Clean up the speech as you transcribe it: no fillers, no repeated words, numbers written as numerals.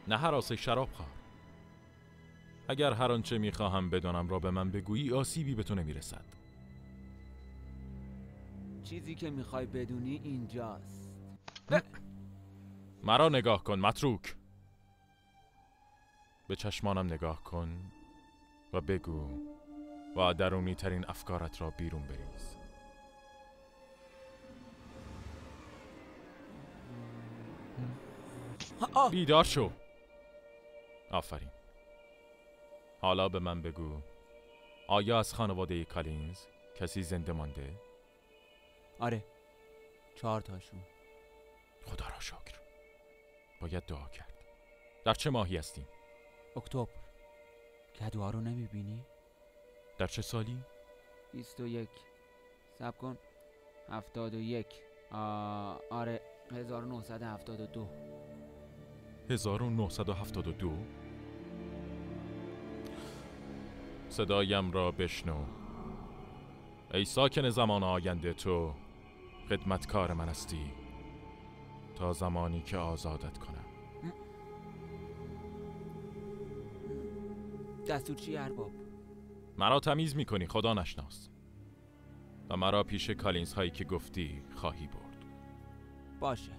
نه هراسه شراب خور. اگر هر آنچه میخواهم بدانم را به من بگویی آسیبی به تو نمیرسد. چیزی که میخوای بدونی اینجاست. مرا نگاه کن متروک. به چشمانم نگاه کن و بگو و درونی ترین افکارت را بیرون بریز. بیدار شو. آفرین. حالا به من بگو، آیا از خانواده کالینز کسی زنده مانده؟ آره، 4 تاشون. خدا را شکر. باید دعا کرد. در چه ماهی هستیم؟ اکتبر. کدوها رو نمیبینی؟ در چه سالی؟ 21. صبر کن. 71. آره 1972. 1972. صدایم را بشنو. ای ساکن زمان آینده، تو خدمتکار من هستی تا زمانی که آزادت کنم. دستور چی ارباب؟ مرا تمیز میکنی خدا نشناس و مرا پیش کالینز هایی که گفتی خواهی برد. باشه.